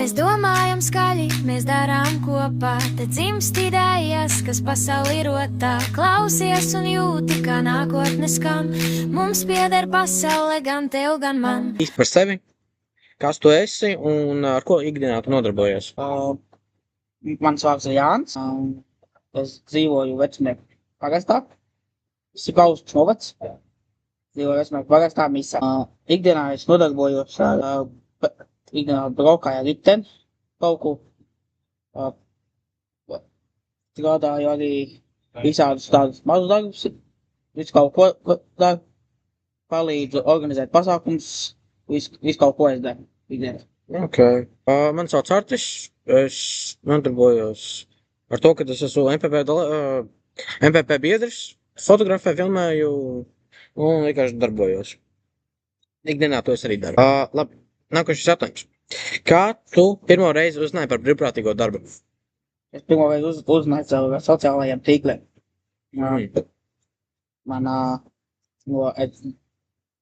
Mēs domājam skaļi, mēs darām kopā, te dzimst idejas, kas pasauli rotā. Klausies un jūti, kā nākotne skan, mums pieder pasaule gan tev, gan man. Īsti par sevi, kas tu esi un ar ko ikdienā tu nodarbojies? Mans vārds ir Jānis. Es dzīvoju Vecumnieku pagastā. Es esmu Kauskas novads. Dzīvoju Vecumnieku pagastā Misā. Ikdienā es nodarbojos ar ikdienā braukāju ar riteni kaut ko. Strādāju arī visādus tādus mazus darbus. Visu kaut ko daru. Palīdzu organizēt pasākums. Visu kaut ko es daru ikdienā. Okay. Man sauc Artis. Es nodarbojos ar to, ka es esmu MPP biedrs, fotografēju, filmēju un vienkārši darbojos. Ikdienā to es arī daru. Labi, nākošais jautājums. Kā tu pirmo reizi uzzināji par brīvprātīgo darbu? Es pirmo reizi uzzināju caur sociālajiem tīkliem.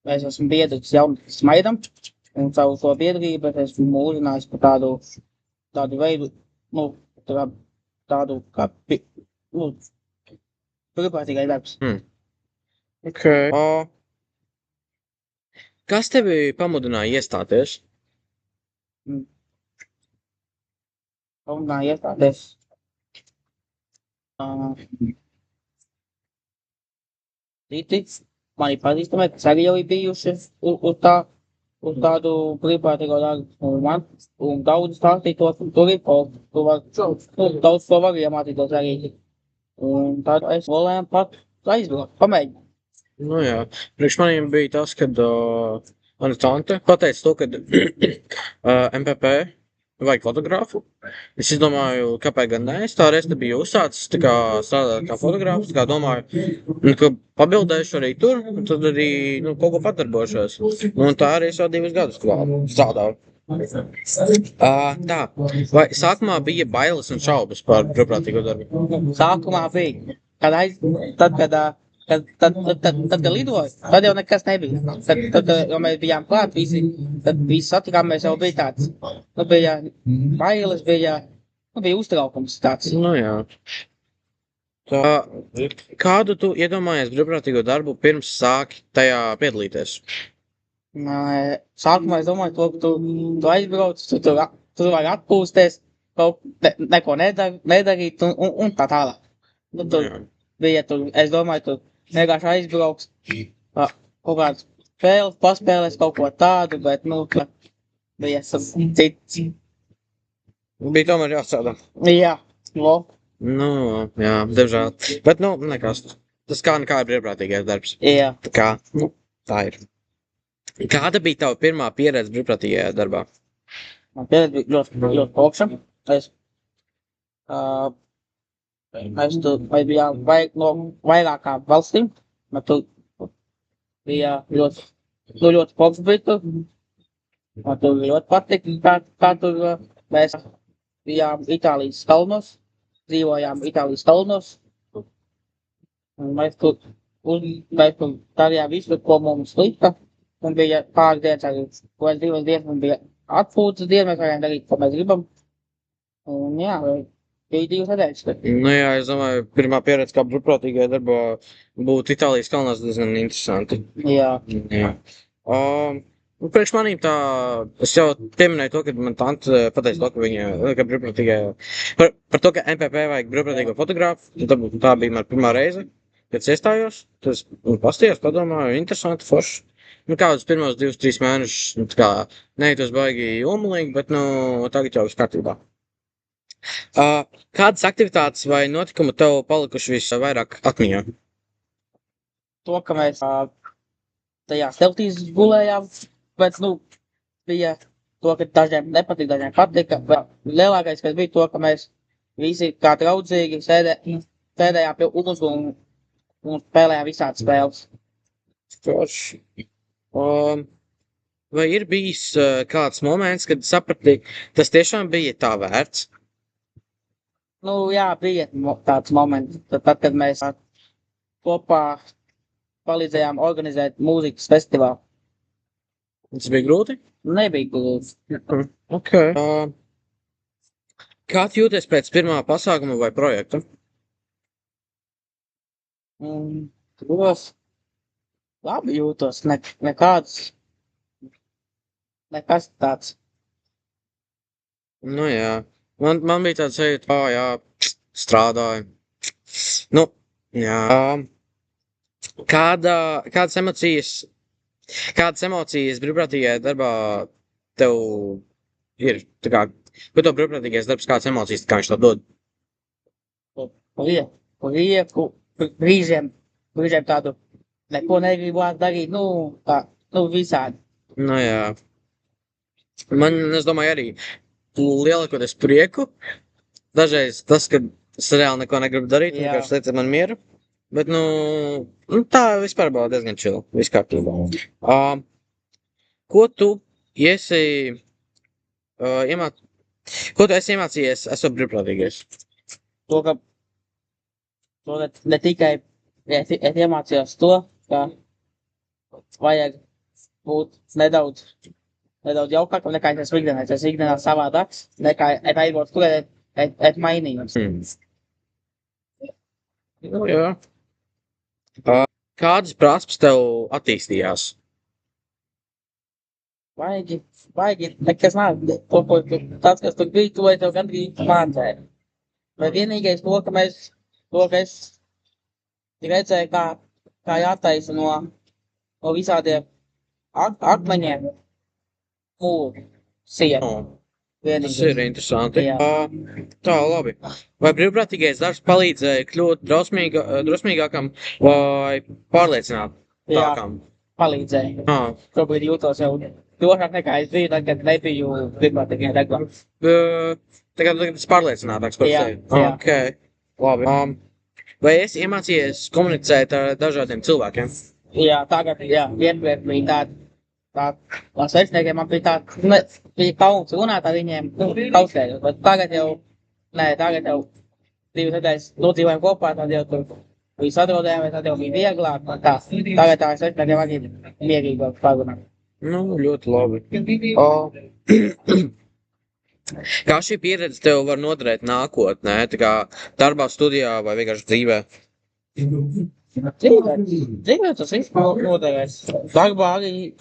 Es esmu biedrs Jaunatnes Smaidam, un caur to biedrību es esmu uzzinājis par tādu veidu, tādu kā brīvprātīgais darbs. Okay. Kas tevi pamudināja iestāties? Pamudināja iestāties. Mani pazīstamie, kas arī jau ir bijuši uz tādu brīvprātīgo darbu. Un daudz stāstīja to, tur ir daudz to var iemācītos arī. Un tad es volēju pat aizbraukt, pamēģināt. Nu jā, priekš maniem bija tas, kad mana tante pateica to, ka MPP vajag fotografu. Es izdomāju, kāpēc gan ne. Es tā reiz te biju uzsācis strādāt kā fotografs, domāju, ka pabildēšu arī tur, un tad arī kaut ko padarbošos. Un tā arī es jau 2 gadus strādāju. Tā, vai sākumā bija bailes un šaubas par brīvprātīgo darbu? Sākumā bija. Kad lidoju, tad jau nekas nebija. Tad jau mēs bijām klāt, visi satikāmies, jau bija tāds, bija bailes, bija uztraukums tāds. Nu jā. Tā, kādu tu iedomājies brīvprātīgo darbu pirms sāki tajā piedalīties? Sākumā es domāju, ka tu aizbrauc, tu vajag atpūsties, neko nedarīt un tā tālāk. Es domāju, tu vienkārši aizbrauks, kaut kāds spēles, paspēlēs kaut ko tādu, bet, bija cits. Bija tomēr jāstrādā. Jā, jā, diemžēl. Bet, nekas. Tas kā nekā ir brīvprātīgais darbs. Jā. Tā ir. Kāda bija tava pirmā pieredze brīvprātīgajā darbā? Man pieredze bija ļoti augša. Mēs bijām no vairākām valstīm, bet tur bija ļoti foršs bija tur. Man tur ļoti patika, kā tur mēs bijām Itālijas kalnos, dzīvojām Itālijas kalnos. Mēs tur darījām visu, ko mums lika. Un bija pāris dienas arī, ko es 2 dienas, un bija atpūtas dienas, mēs varējām darīt, ko mēs gribam. Un jā, bija 2 nedēļas. Jā, es domāju, pirmā pieredze kā brīvprātīgajā darbā būtu Itālijas kalnās diezgan interesanti. Jā. Priekš manīm es jau pieminēju to, ka man tante pateica to, ka viņa brīvprātīgajā, par to, ka MPP vajag brīvprātīgo fotografu, tā bija man pirmā reize, kad es iestājos, tad es pastījos, padomāju, interesanti, forši. Kādus pirmos 2-3 mēnešus, neitos baigi omulīgi, bet, tagad jau viss kārtībā. Kādas aktivitātes vai notikumi tev palikuši visvairāk atmiņā? To, ka mēs tajā steltīs gulējām, bet, bija to, ka dažiem nepatika, dažiem patika, bet lielākais, kas bija to, ka mēs visi kā draudzīgi sēdējām pie uguns un spēlējām visādas spēles. Forši. Vai ir bijis kāds moments, kad saprati, tas tiešām bija tā vērts? Jā, bija tāds moments, tad, kad mēs kopā palīdzējām organizēt mūzikas festivālu. Tas bija grūti? Nebija grūti. Okay. Kā tu jūties pēc pirmā pasākuma vai projekta? Tos labi jūtos, nekas tāds. Nu jā, man bija tāds sajūta, jā, strādāju. Nu, jā. Kādas emocijas brīvprātīgajā darbā tev ir? Tā kā, ko tev brīvprātīgais darbs, kādas emocijas, kā viņš tev dod? Prieku, brīžiem tādu neko negribētu darīt, visādi. Nu jā. Es domāju arī lielākoties prieku. Dažreiz tas, ka es reāli neko negribu darīt, vienkārši liec man mieru. Bet, tā vispār bija diezgan chill, viss kārtībā. Ko tu esi iemācījies, esot brīvprātīgais? To ne tikai es iemācījos to, ka vajag būt nedaudz jaukākam nekā es esmu ikdienā. Es esmu ikdienā savādāks, nekā es aizbraucu tur, es mainījos. Jā. Kādas prasmes tev attīstījās? Baigi, nekas nav. Tāds, kas tur bija, to es tev gandrīz mācēju. Bet vienīgais to, ka es redzēju, kā jātaisa no visādiem akmeņiem mūri sienu. Tas ir interesanti. Jā. Tā, labi. Vai brīvprātīgais darbs palīdzēja kļūt drosmīgākam vai pārliecinātākam? Palīdzēja. Šobrīd jūtos jau drošāk nekā es biju, tad, kad nebiju brīvprātīgajā darbā. Tagad es pārliecinātāks par sevi. Jā. Okay. Labi. Vai esi iemācījies komunicēt ar dažādiem cilvēkiem? Jā, tagad, vienmēr bija tāda. Ar svešniekiem man bija bija kauns runāt ar viņiem, kausējot, bet tagad jau 2 nedēļas nodzīvojam kopā, tad jau tur bija sadrodējumi, tad jau bija vieglāk, un tā. Tagad ar svešniekiem arī mierīgāk parunāt. Ļoti labi. Kā šī pieredze tev var noderēt nākotnē, tā kā darbā, studijā vai vienkārši dzīvē? Dzīvē tas viss noderēs. Darbā arī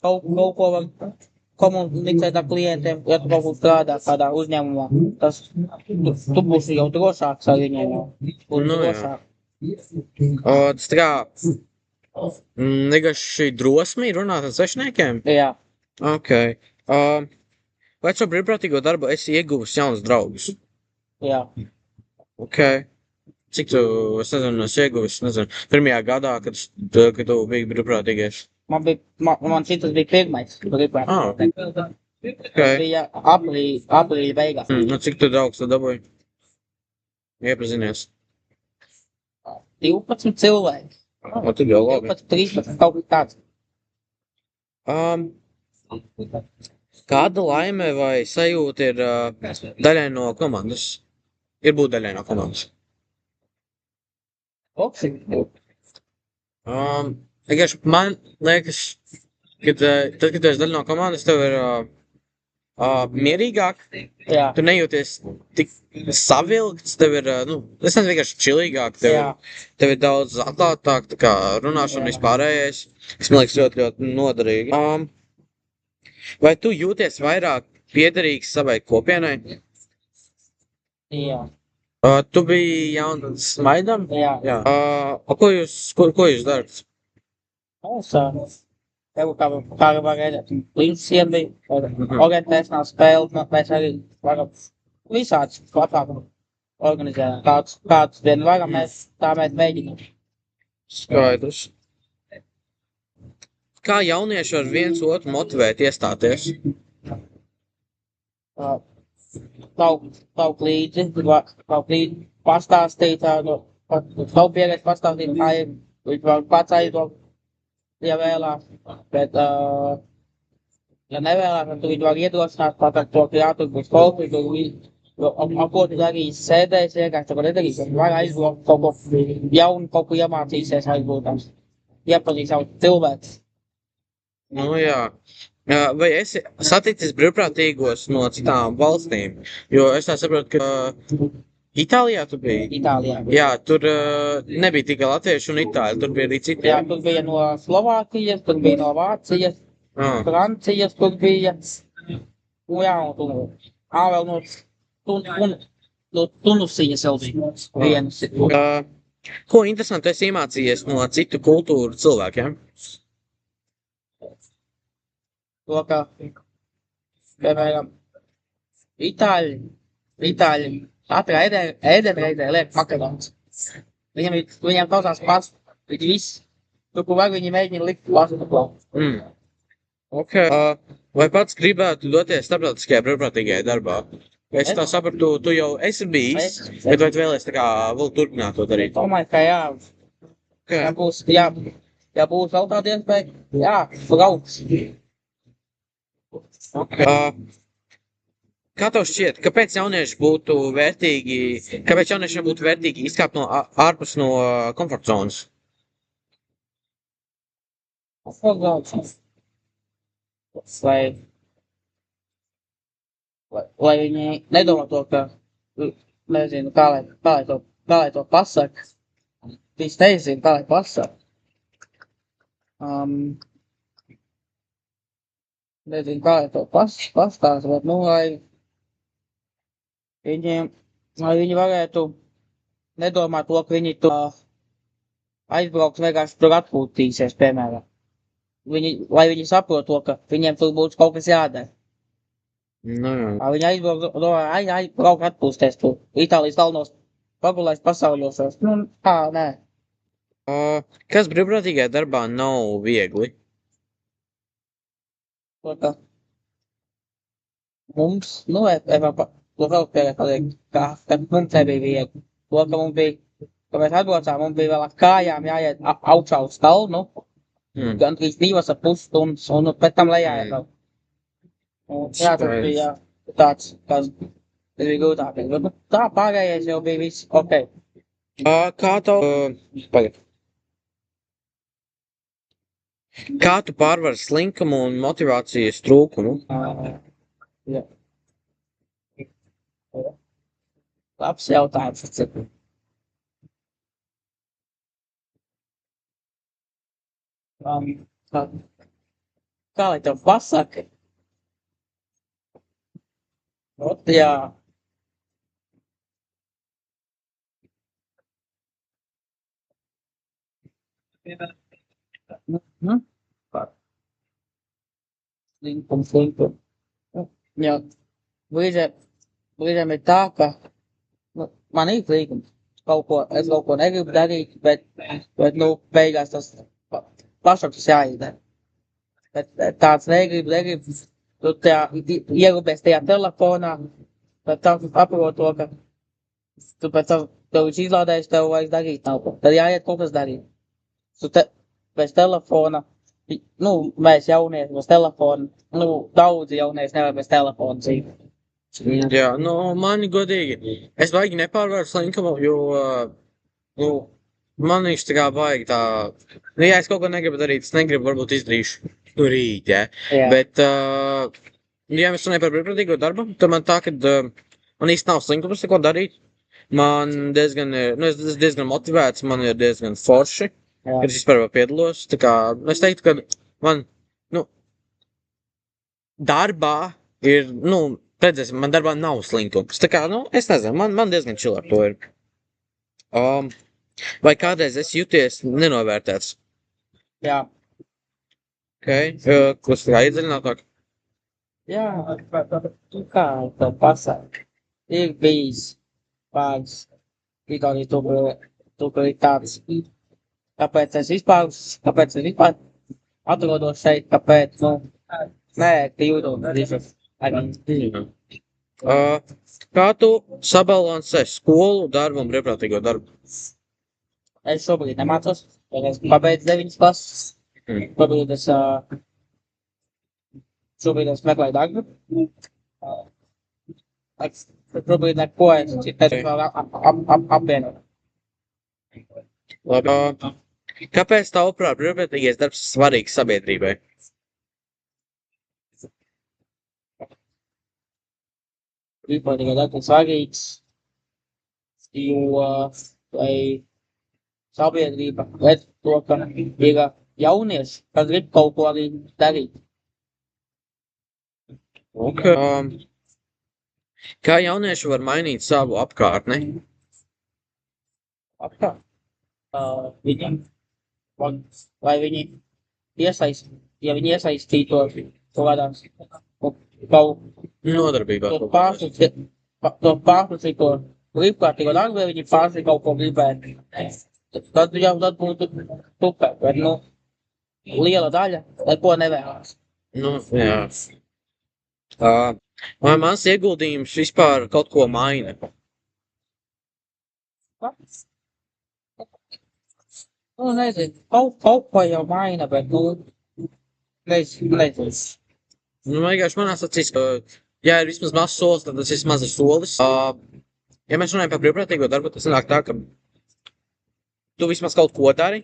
kaut ko var komunicēt ar klientiem, ja tu kaut kur strādā kādā uzņēmumā. Tu būsi jau drošāks ar viņiem jau. Drošāk. Tas tā kā negaši drosmi runāt ar svešniekiem? Jā. Ok. Vai šo brīvprātīgo darbu esi ieguvis jaunus draugus? Jā. Ok. Cik tu, esi ieguvis, pirmajā gadā, kad tu biji brīvprātīgais? Man citas bija pirmais brīvprātīgais. Okay. Bija aprīļa beigās. Cik tu draugs tu dabūji? Iepazinies. 12 cilvēki. Tad jau labi. 12, 13, kaut kas tāds. Kāda laime vai sajūta ir daļai no komandas? Ir būt daļai no komandas? Vienkārši man liekas, kad tu esi daļa no komandas, tev ir mierīgāk. Jā. Tu nejūties tik savilgts, tev ir, es nezinu, vienkārši čilīgāk, tev ir daudz atklātāk, tā kā runāšana vispārējais, kas man liekas ļoti noderīgi. Vai tu jūties vairāk piederīgs savai kopienai? Jā. Tu biji jauns Maidam? Jā. Ko jūs darat? Tev kā var redzēt, līdzsiem bija, orientēšanās spēle, mēs arī varam visāds pasākumu organizēt. Kāds vien varam, mēs mēģinām. Skaidrs. Kā jaunieši var viens otru motivēt iestāties? Kaut līdzi pastāstīt, kaut pieredzi pastāstīt, kā viņš var pats aizbraukt. Ja vēlās, bet, ja nevēlās, tad tu viņu var iedrošināt, pateikt to, ka jātur būs kolpi, ko tu darīsi sēdēs, vienkārši to nedarīsi. Var aizbraukt kaut ko jaunu, kaut ko iemācīsies aizbrauktams. Iepazīt savu cilvēku. Jā. Vai esi saticis brīvprātīgos no citām valstīm? Jo es tā saprotu, ka Itālijā tu biji. Itālijā. Jā, tur nebija tikai latvieši un itāļi, tur bija arī citi. Jā, tur bija no Slovākijas, tur bija no Vācijas, Francijas, tur bija. Jā, vēl no Tunusijas vēl bija viens. Ko interesanti esi iemācījies no citu kultūru cilvēkiem? To, ka, piemēram, Itāļi katrā ēdienreizē liek makaronus. Viņiem tautās pastu, viņi visi, tur, kur var viņi mēģina likt pastu. Okay. Vai pats gribētu doties starptautiskajā brīvprātīgajā darbā? Es tā sapratu, tu jau esi bijis, bet vai tu vēlies tā kā vēl turpināt to darīt? Domāju, ka jā. Ja būs vēl tāda iespēja, jā, brauks. Kā tev šķiet, kāpēc jauniešiem būtu vērtīgi izkāpt no ārpus no komforta zonas? Lai viņi nedomā to, ka, nezinu, kā lai to pasaka. Viņš nezinu, kā lai pasaka. Nezinu, kā lai to pastāst, bet, lai viņi varētu nedomāt to, ka viņi tur aizbrauks vienkārši tur atpūtīsies, piemēram. Lai viņi saprot to, ka viņiem tur būs kaut kas jādara. Nu, jā. Viņi aizbrauc atpūsties tur. Itālijas galvenos pagulēs pasauļos. Nē. Kas brīvprātīgajā darbā nav viegli? To, ka mums, to vēl paliek, ka mums nebija viegli. To, ka mums bija, ka mēs atbraucām, mums bija vēl ar kājām jāiet augšā uz kalnu, gandrīz 2,5 stundas, un pēc tam lejā iet vēl. Jā, tas bija tāds, kas bija grūtākais, bet tā pārējais jau bija viss ok. Kā tu pārvari slinkumu un motivācijas trūkumu? Jā. Labs jautājums. Kā lai tev pasaka? Jā. Slinkums. Jā. Brīžiem ir tā, ka man ir slinkums. Es kaut ko negribu darīt, bet beigās tas pašam tas jāizdara. Bet tāds negribu. Tu ierūpēs tajā telefonā, bet tam aprot to, ka tu pēc tam tev viņš izlādēs, tev vairs darīt nav ko. Tad jāiet kaut kas darīt. Tu bez telefona, mēs jaunieši bez telefona, daudzi jaunieši nevar bez telefona dzīvot. Jā, mani godīgi. Es baigi nepārvaru slinkumu, jo, man viņš tā kā baigi tā, ja es kaut ko negribu darīt, es negribu, varbūt izdarīšu rīt, jā. Bet, ja mēs runājam par brīvprātīgo darbu, tad man tā, ka man īsti nav slinkums neko darīt. Man diezgan, es diezgan motivēts, man ir diezgan forši, kad es vispār piedalos. Tā kā, es teiktu, ka man, darbā ir, redzēsim, man darbā nav slinkums. Tā kā, es nezinu, man diezgan chill ar to ir. Vai kādreiz esi jūties nenovērtēts? Jā. Kas tā kā iedziļinātāk? Jā, kā tev pasaka, ir bijis pāris, Itālijas tur ir tāds, kāpēc es vispār atrodos šeit, kāpēc, nē, jūtos. Kā tu sabalansē skolu, darbu un brīvprātīgo darbu? Es šobrīd nemācos, es pabeidzu 9 klases. Šobrīd es meklēju darbu. Šobrīd neko es vēl apvienot. Labi. Kāpēc tavuprāt brīvprātīgais darbs svarīgs sabiedrībai? brīvprātīgā darbs ir svarīgs, jo, lai sabiedrība redz to, ka ir jaunieši, kas grib kaut ko arī darīt. Okay. Kā jaunieši var mainīt savu apkārtni? Apkārt. Viņiem, lai viņi ja viņi iesaistītos kaut kādās Nodarbībā. to pārsacīto brīvprātīgo darbu, ja viņi pārsacīt kaut ko gribētu. Tad būtu super, bet, liela daļa neko nevēlas. Jā. Vai mans ieguldījums vispār kaut ko maina? Nezinu, kaut ko jau maina, bet, nezinu. Vienkārši manās acīs, ja ir vismaz mazs solis, tad tas ir mazs solis. Ja mēs runājam par brīvprātīgo darbu, tas nāk tā, ka tu vismaz kaut ko dari,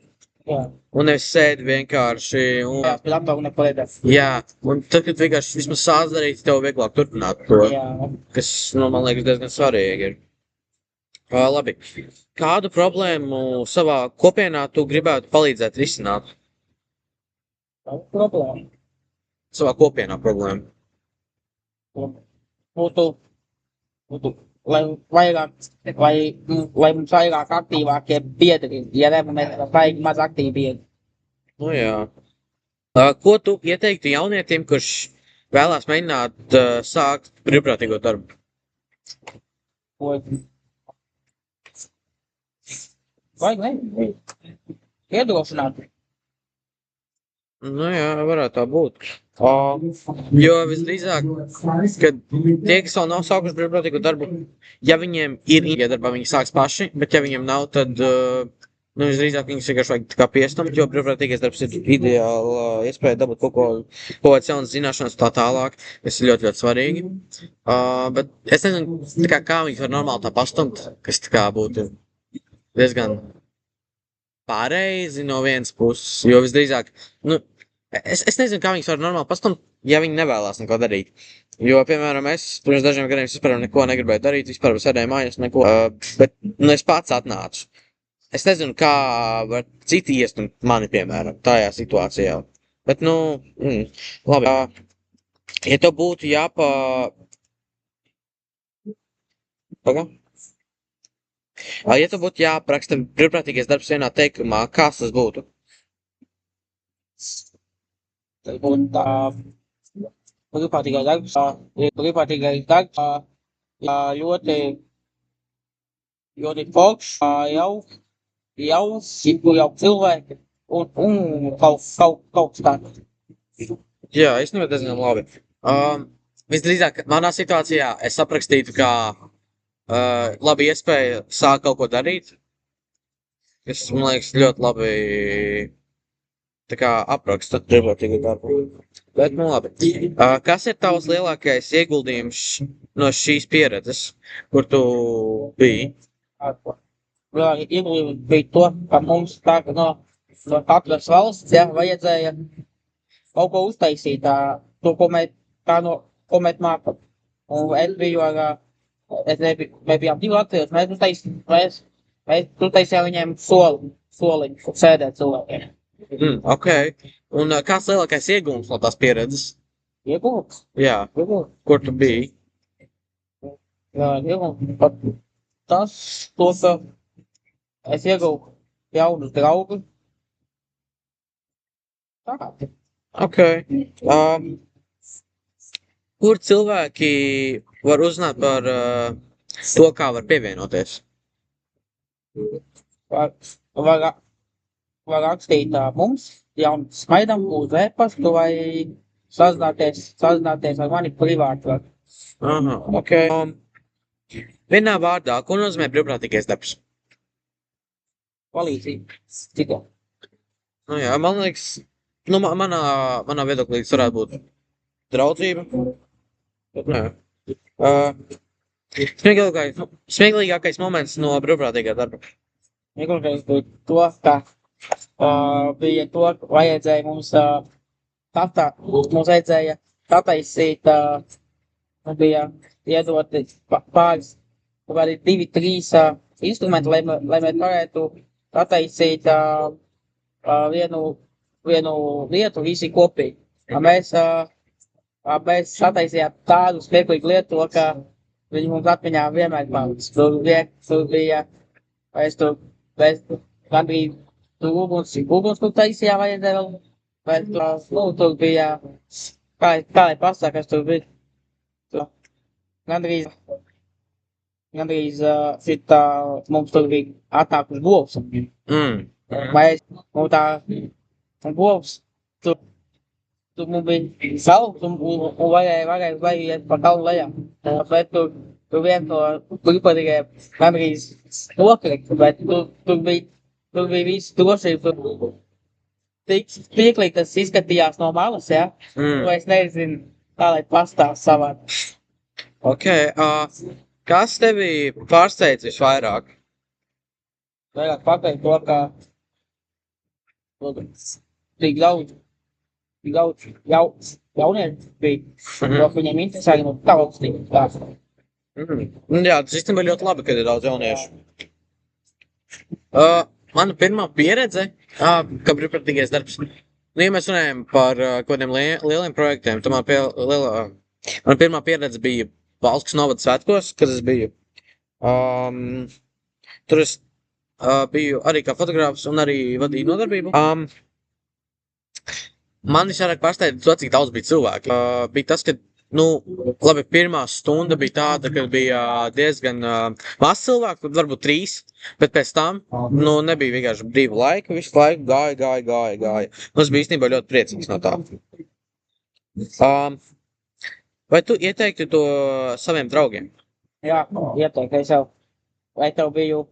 Jā. un nevis sēdi vienkārši. Jā, bet aptaugu nepalīdēs. Jā, un tad, kad vienkārši vismaz sāc darīt, tev vieglāk turpināt to, Jā. kas, man liekas, diezgan svarīgi ir. Labi. Kādu problēmu savā kopienā tu gribētu palīdzēt risināt? Problēma. Savā kopienā problēmu. Būtu, lai mums vairāk aktīvākie biedri, ja ne, mēs vajag maz aktīvi biedri. Jā. Ko tu ieteiktu jaunietim, kurš vēlās mēģināt sākt brīvprātīgo darbu? Vajag iedrošināt. Jā, varētu tā būt. Jo visdrīzāk, kad tie, kas vēl nav sākuši brīvprātīgo darbu, ja viņiem ir iedarbā, viņi sāks paši, bet ja viņiem nav, tad visdrīzāk viņus vienkārši vajag tā kā piestumt, jo brīvprātīgais darbs ir ideāla iespēja dabūt kaut kādas jaunas zināšanas tā tālāk, kas ir ļoti, ļoti svarīgi. Bet es nezinu, kā viņus var normāli tā pastumt, kas tā kā būtu diezgan pareizi no vienas puses, jo visdrīzāk, es nezinu, kā viņus var normāli pastumt, ja viņi nevēlās neko darīt. Jo, piemēram, es pirms dažiem gadiem vispār neko negribēju darīt, vispār sēdēju mājās, neko, bet es pats atnācu. Es nezinu, kā var citi iestumt mani, piemēram, tajā situācijā. Bet, labi. Ja tev būtu Ja tev būtu jāapraksta brīvprātīgais darbs vienā teikumā, kas tas būtu? Tas būtu brīvprātīgais darbs, ļoti foršs, jau cilvēki un kaut kā. Jā, īstenībā diezgan labi. Visdrīzāk, manā situācijā es aprakstītu, kā labi iespēja sākt kaut ko darīt, kas, man liekas, ļoti labi tā kā apraksta brīvprātīgo darbu. Bet, labi. Kas ir tavs lielākais ieguldījums no šīs pieredzes, kur tu biji? Ieguldījums bija to, ka mums tā, no katras valsts, vajadzēja kaut ko uztaisīt, to, ko mēs mākam. Un es biju mēs bijām divi latvieši, mēs uztaisījām viņiem soliņu, kur sēdēt cilvēkiem. Ok. Un kāds lielākais iegūms no tās pieredzes? Iegūms? Jā. Kur tu biji? Jā, iegūms. Tas, ka es iegūstu jaunus draugus. Tā. Ok. Kur cilvēki var uzzināt par to, kā var pievienoties? Var rakstīt mums, Smaidam uz e-pastu vai sazināties ar mani privāti. Aha, ok. Vienā vārdā, ko nozīmē brīvprātīgais darbs? Palīdzība. Tikai. Jā, man liekas, manā viedoklī tas varētu būt draudzība. Smieklīgākais moments no brīvprātīgā darba. Smieklīgākais bija to, ka vajadzēja mums vajadzēja sataisīt, bija iedot pāris, kaut kādi 2, 3 instrumenti, lai mēs varētu attaisīt vienu lietu visi kopīgi. Mēs attaisījām tādu smieklīgu lietu, ka viņi mums atmiņā vienmēr paliks. Tur bija, mēs gandrīz uguns taisījām vajadzēja vēl, bet tur bija, kā lai pasaka, kas tur bija. Gandrīz šitā mums tur bija atnākus govs. Mēs, mums govs, tur mums bija salks un varēja iet pa kalnu lejā. Bet tur viens no grupadīgiem gandrīz nokrikt, bet tur bija viss drošība. Tik spieklīgi tas izskatījās no malas, ja? Es nezinu, kā lai pastāst savādi. Ok, kas tevi pārsteidz visvairāk? Vairāk pakaļ to, ka tik daudz jaunieši bija, to viņiem interesēja no taustīgi. Jā, tas īstenībā ļoti labi, kad ir daudz jauniešu. Mana pirmā pieredze, kā brīvprātīgais darbs, ja mēs runājam par kādiem lieliem projektiem, tad mana pirmā pieredze bija Valskas novada svētkos, kad es biju. Tur es biju arī kā fotogrāfs un arī vadīju nodarbību. Man visvairāk pārsteidza to, cik daudz bija cilvēki. Bija tas, ka, labi, pirmā stunda bija tāda, kad bija diezgan maz cilvēku, varbūt 3, bet pēc tam, nebija vienkārši brīva laika, visu laiku gāja. Es biju īstenībā ļoti priecīgs no tā. Vai tu ieteiktu to saviem draugiem? Jā, ieteiktu, es jau, vai tev biju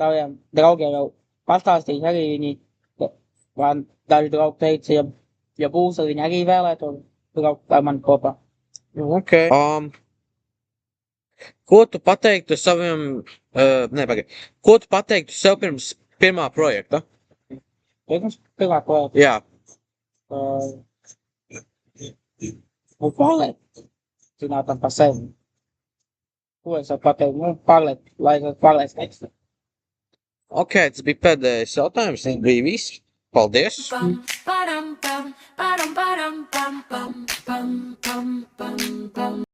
taviem draugiem jau pastāstīt, arī viņi, man daži draugi teica, ja būs, viņi arī vēlētu braukt ar mani kopā. Ok. Ko tu pateiktu saviem, ko tu pateiktu sev pirms pirmā projekta? Pirms pirmā projekta? Jā. Un pārliet, zinātam par sevi. Ko es varu pateikt? Pārliet, lai es pārliet tekstu. Ok, tas bija pēdējais jautājums, tas bija viss. Paldies! Param, pam, param, pam, pam, pam, pam, pam, pam.